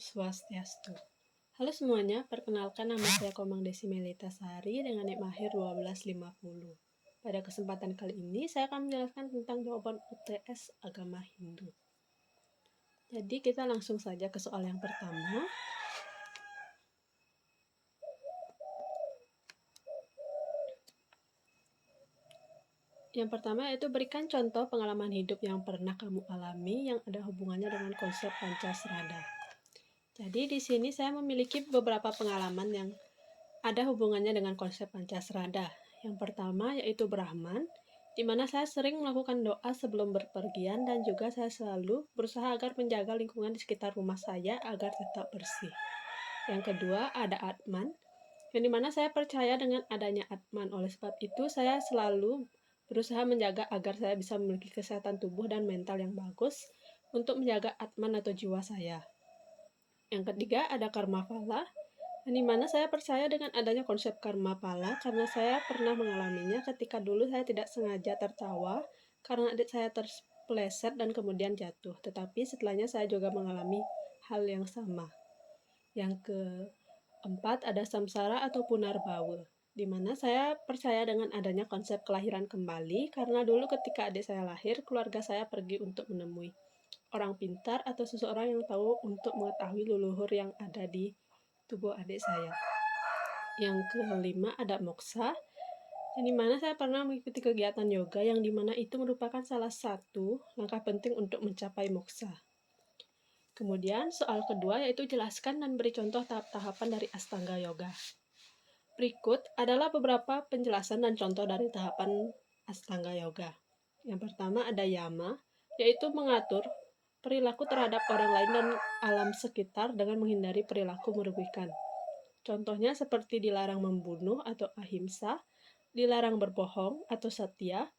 Swastiastu. Halo semuanya, perkenalkan nama saya Komang Desi Melita Sari dengan NIK Mahir 1250. Pada kesempatan kali ini, saya akan menjelaskan tentang jawaban UTS Agama Hindu. Jadi kita langsung saja ke soal yang pertama. Yang pertama yaitu berikan contoh pengalaman hidup yang pernah kamu alami yang ada hubungannya dengan konsep Pancasrada. Jadi di sini saya memiliki beberapa pengalaman yang ada hubungannya dengan konsep Pancasrada. Yang pertama yaitu Brahman, di mana saya sering melakukan doa sebelum berpergian dan juga saya selalu berusaha agar menjaga lingkungan di sekitar rumah saya agar tetap bersih. Yang kedua ada Atman, yang dimana saya percaya dengan adanya Atman. Oleh sebab itu saya selalu berusaha menjaga agar saya bisa memiliki kesehatan tubuh dan mental yang bagus untuk menjaga Atman atau jiwa saya. Yang ketiga ada Karma Phala, di mana saya percaya dengan adanya konsep karma pala karena saya pernah mengalaminya ketika dulu saya tidak sengaja tertawa karena adik saya terpeleset dan kemudian jatuh. Tetapi setelahnya saya juga mengalami hal yang sama. Yang keempat ada samsara atau punarbawa, di mana saya percaya dengan adanya konsep kelahiran kembali karena dulu ketika adik saya lahir, keluarga saya pergi untuk menemui orang pintar atau seseorang yang tahu untuk mengetahui leluhur yang ada di tubuh adik saya. Yang kelima ada moksa, yang dimana saya pernah mengikuti kegiatan yoga yang dimana itu merupakan salah satu langkah penting untuk mencapai moksa. Kemudian soal kedua yaitu jelaskan dan beri contoh tahap-tahapan dari Astanga Yoga. Berikut adalah beberapa penjelasan dan contoh dari tahapan Astanga Yoga. Yang pertama ada yama, yaitu mengatur perilaku terhadap orang lain dan alam sekitar dengan menghindari perilaku merugikan. Contohnya seperti dilarang membunuh atau ahimsa, dilarang berbohong atau satya,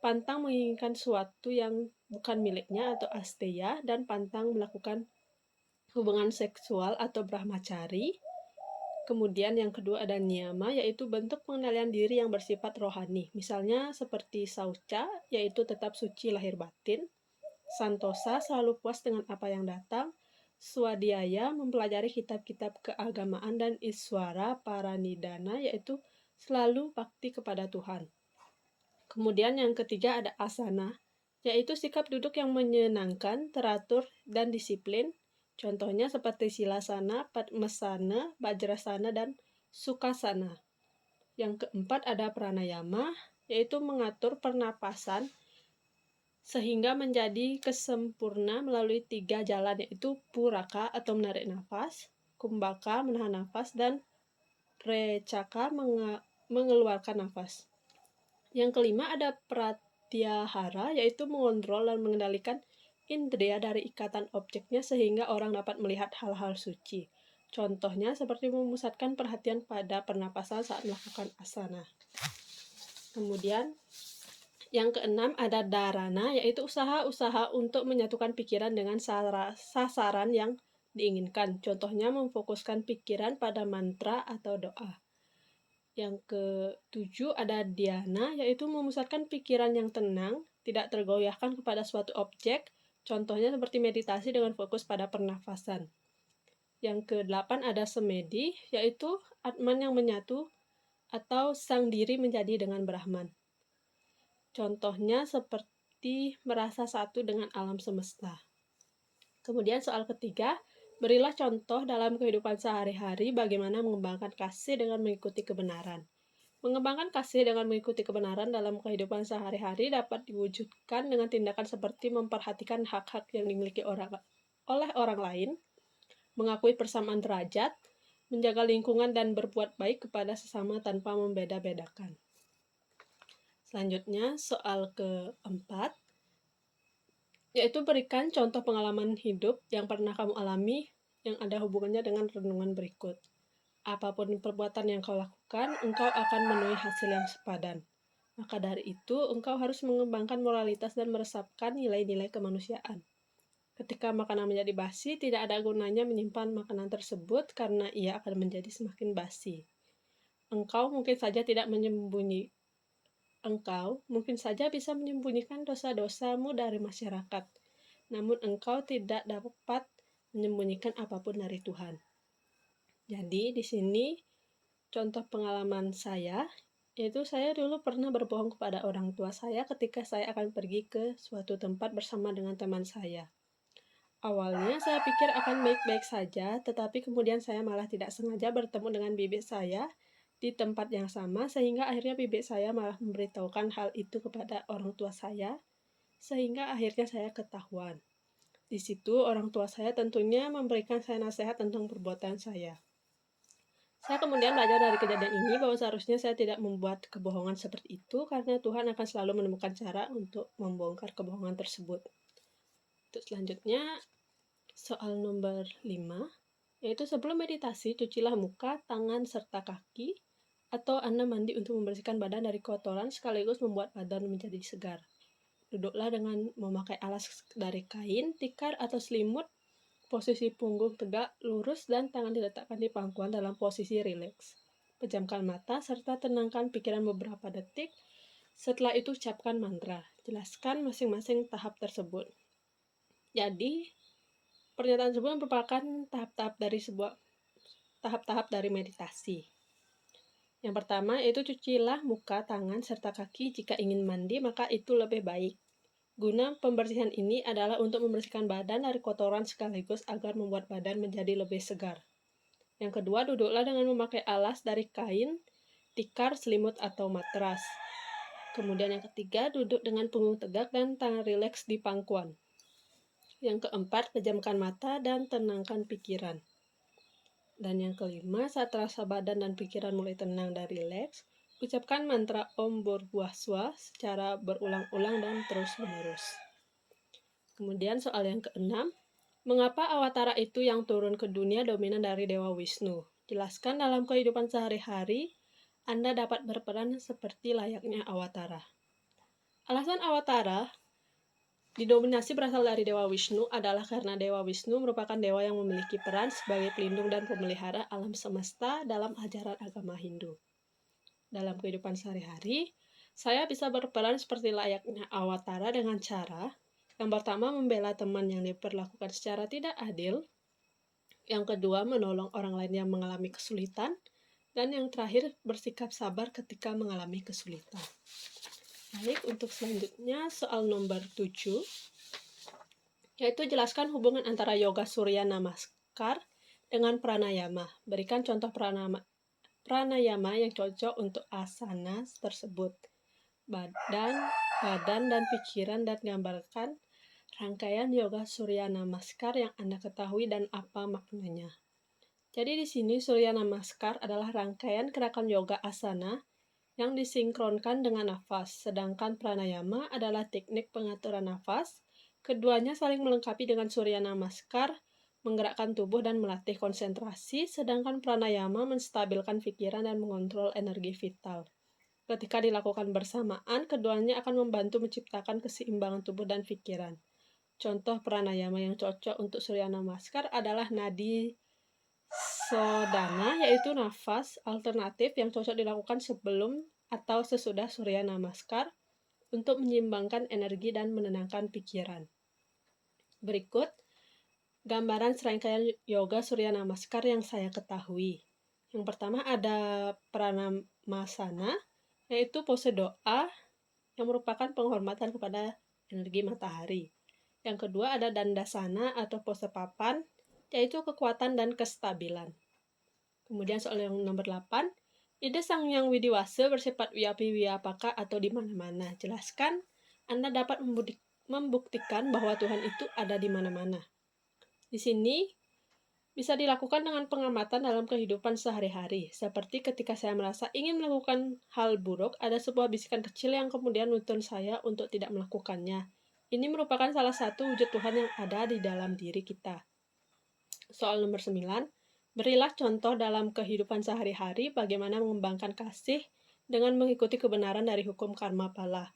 pantang menginginkan sesuatu yang bukan miliknya atau asteya, dan pantang melakukan hubungan seksual atau brahmacari. Kemudian yang kedua ada niyama, yaitu bentuk pengendalian diri yang bersifat rohani. Misalnya seperti sauca, yaitu tetap suci lahir batin. Santosa, selalu puas dengan apa yang datang. Swadhyaya, mempelajari kitab-kitab keagamaan. Dan Iswara Paranidhana, yaitu selalu bakti kepada Tuhan. Kemudian yang ketiga ada asana, yaitu sikap duduk yang menyenangkan, teratur, dan disiplin. Contohnya seperti silasana, padmasana, vajrasana, dan sukasana. Yang keempat ada pranayama, yaitu mengatur pernapasan sehingga menjadi kesempurna melalui 3 jalan, yaitu puraka atau menarik nafas, kumbhaka menahan nafas, dan recaka mengeluarkan nafas. Yang kelima ada pratyahara, yaitu mengontrol dan mengendalikan indria dari ikatan objeknya sehingga orang dapat melihat hal-hal suci. Contohnya seperti memusatkan perhatian pada pernapasan saat melakukan asana. Kemudian yang keenam ada dharana, yaitu usaha-usaha untuk menyatukan pikiran dengan sasaran yang diinginkan. Contohnya memfokuskan pikiran pada mantra atau doa. Yang ketujuh ada dhyana, yaitu memusatkan pikiran yang tenang, tidak tergoyahkan kepada suatu objek. Contohnya seperti meditasi dengan fokus pada pernafasan. Yang kedelapan ada semedi, yaitu atman yang menyatu atau sang diri menjadi dengan Brahman. Contohnya seperti merasa satu dengan alam semesta. Kemudian soal ketiga, berilah contoh dalam kehidupan sehari-hari bagaimana mengembangkan kasih dengan mengikuti kebenaran. Mengembangkan kasih dengan mengikuti kebenaran dalam kehidupan sehari-hari dapat diwujudkan dengan tindakan seperti memperhatikan hak-hak yang dimiliki oleh orang lain, mengakui persamaan derajat, menjaga lingkungan, dan berbuat baik kepada sesama tanpa membeda-bedakan. Selanjutnya, soal keempat, yaitu berikan contoh pengalaman hidup yang pernah kamu alami yang ada hubungannya dengan renungan berikut. Apapun perbuatan yang kau lakukan, engkau akan menuai hasil yang sepadan. Maka dari itu, engkau harus mengembangkan moralitas dan meresapkan nilai-nilai kemanusiaan. Ketika makanan menjadi basi, tidak ada gunanya menyimpan makanan tersebut karena ia akan menjadi semakin basi. Engkau mungkin saja bisa menyembunyikan dosa-dosamu dari masyarakat, namun engkau tidak dapat menyembunyikan apapun dari Tuhan. Jadi di sini contoh pengalaman saya, yaitu saya dulu pernah berbohong kepada orang tua saya ketika saya akan pergi ke suatu tempat bersama dengan teman saya. Awalnya saya pikir akan baik-baik saja, tetapi kemudian saya malah tidak sengaja bertemu dengan bibi saya di tempat yang sama, sehingga akhirnya bibi saya malah memberitahukan hal itu kepada orang tua saya, sehingga akhirnya saya ketahuan. Di situ orang tua saya tentunya memberikan saya nasihat tentang perbuatan saya. Saya kemudian belajar dari kejadian ini bahwa seharusnya saya tidak membuat kebohongan seperti itu karena Tuhan akan selalu menemukan cara untuk membongkar kebohongan tersebut. Untuk selanjutnya, soal nomor 5, yaitu sebelum meditasi, cucilah muka, tangan, serta kaki, atau Anda mandi untuk membersihkan badan dari kotoran sekaligus membuat badan menjadi segar. Duduklah dengan memakai alas dari kain, tikar, atau selimut. Posisi punggung tegak, lurus, dan tangan diletakkan di pangkuan dalam posisi rileks. Pejamkan mata, serta tenangkan pikiran beberapa detik. Setelah itu ucapkan mantra. Jelaskan masing-masing tahap tersebut. Jadi, pernyataan tersebut merupakan tahap-tahap dari meditasi. Yang pertama, yaitu cucilah muka, tangan, serta kaki. Jika ingin mandi, maka itu lebih baik. Guna pembersihan ini adalah untuk membersihkan badan dari kotoran sekaligus agar membuat badan menjadi lebih segar. Yang kedua, duduklah dengan memakai alas dari kain, tikar, selimut, atau matras. Kemudian yang ketiga, duduk dengan punggung tegak dan tangan rileks di pangkuan. Yang keempat, pejamkan mata dan tenangkan pikiran. Dan yang kelima, saat rasa badan dan pikiran mulai tenang dan rileks, ucapkan mantra Om Bhurvaswah secara berulang-ulang dan terus-menerus. Kemudian soal yang keenam, mengapa Awatara itu yang turun ke dunia dominan dari Dewa Wisnu? Jelaskan dalam kehidupan sehari-hari, Anda dapat berperan seperti layaknya Awatara. Alasan Awatara didominasi berasal dari Dewa Wisnu adalah karena Dewa Wisnu merupakan dewa yang memiliki peran sebagai pelindung dan pemelihara alam semesta dalam ajaran agama Hindu. Dalam kehidupan sehari-hari, saya bisa berperan seperti layaknya Awatara dengan cara yang pertama, membela teman yang diperlakukan secara tidak adil. Yang kedua, menolong orang lain yang mengalami kesulitan. Dan yang terakhir, bersikap sabar ketika mengalami kesulitan. Baik, untuk selanjutnya soal nomor 7, yaitu jelaskan hubungan antara yoga Surya Namaskar dengan pranayama. Berikan contoh pranayama yang cocok untuk asana tersebut. Badan dan pikiran, dan gambarkan rangkaian yoga Surya Namaskar yang Anda ketahui dan apa maknanya. Jadi di sini Surya Namaskar adalah rangkaian gerakan yoga asana yang disinkronkan dengan nafas, sedangkan pranayama adalah teknik pengaturan nafas. Keduanya saling melengkapi dengan Surya Namaskar, menggerakkan tubuh dan melatih konsentrasi, sedangkan pranayama menstabilkan pikiran dan mengontrol energi vital. Ketika dilakukan bersamaan, keduanya akan membantu menciptakan keseimbangan tubuh dan pikiran. Contoh pranayama yang cocok untuk Surya Namaskar adalah nadi sodana, yaitu nafas alternatif yang cocok dilakukan sebelum atau sesudah Surya Namaskar untuk menyeimbangkan energi dan menenangkan pikiran. Berikut gambaran serangkaian yoga Surya Namaskar yang saya ketahui. Yang pertama ada Pranamasana, yaitu pose doa yang merupakan penghormatan kepada energi matahari. Yang kedua ada Dandasana atau pose papan, yaitu kekuatan dan kestabilan. Kemudian soal yang nomor 8, ide Sang Hyang Widiwasa bersifat wiyapi-wiyapaka atau di mana-mana. Jelaskan, Anda dapat membuktikan bahwa Tuhan itu ada di mana-mana. Di sini bisa dilakukan dengan pengamatan dalam kehidupan sehari-hari. Seperti ketika saya merasa ingin melakukan hal buruk, ada sebuah bisikan kecil yang kemudian menuntun saya untuk tidak melakukannya. Ini merupakan salah satu wujud Tuhan yang ada di dalam diri kita. Soal nomor 9, berilah contoh dalam kehidupan sehari-hari bagaimana mengembangkan kasih dengan mengikuti kebenaran dari hukum karma pala.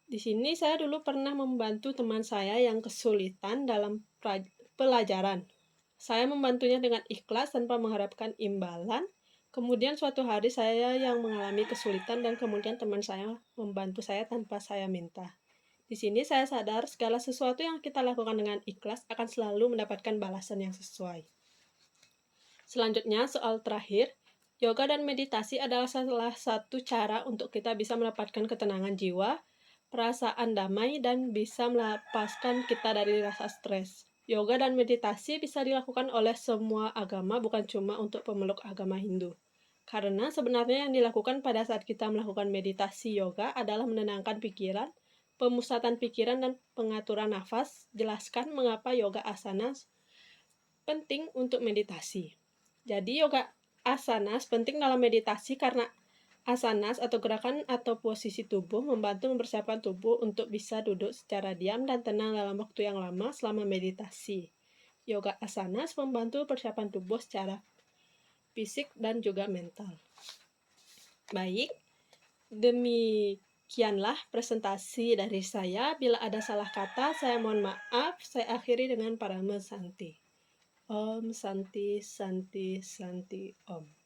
Di sini saya dulu pernah membantu teman saya yang kesulitan dalam pelajaran. Saya membantunya dengan ikhlas tanpa mengharapkan imbalan. Kemudian suatu hari saya yang mengalami kesulitan dan kemudian teman saya membantu saya tanpa saya minta. Di Di sini saya sadar segala sesuatu yang kita lakukan dengan ikhlas akan selalu mendapatkan balasan yang sesuai. Selanjutnya, soal terakhir, yoga dan meditasi adalah salah satu cara untuk kita bisa mendapatkan ketenangan jiwa, perasaan damai, dan bisa melepaskan kita dari rasa stres. Yoga dan meditasi bisa dilakukan oleh semua agama, bukan cuma untuk pemeluk agama Hindu. Karena sebenarnya yang dilakukan pada saat kita melakukan meditasi yoga adalah menenangkan pikiran, pemusatan pikiran, dan pengaturan nafas. Jelaskan mengapa yoga asana penting untuk meditasi. Jadi yoga asanas penting dalam meditasi karena asanas atau gerakan atau posisi tubuh membantu mempersiapkan tubuh untuk bisa duduk secara diam dan tenang dalam waktu yang lama selama meditasi. Yoga asanas membantu persiapan tubuh secara fisik dan juga mental. Baik, demikianlah presentasi dari saya. Bila ada salah kata, saya mohon maaf. Saya akhiri dengan Parama Santi. Om Santi Santi Santi Om.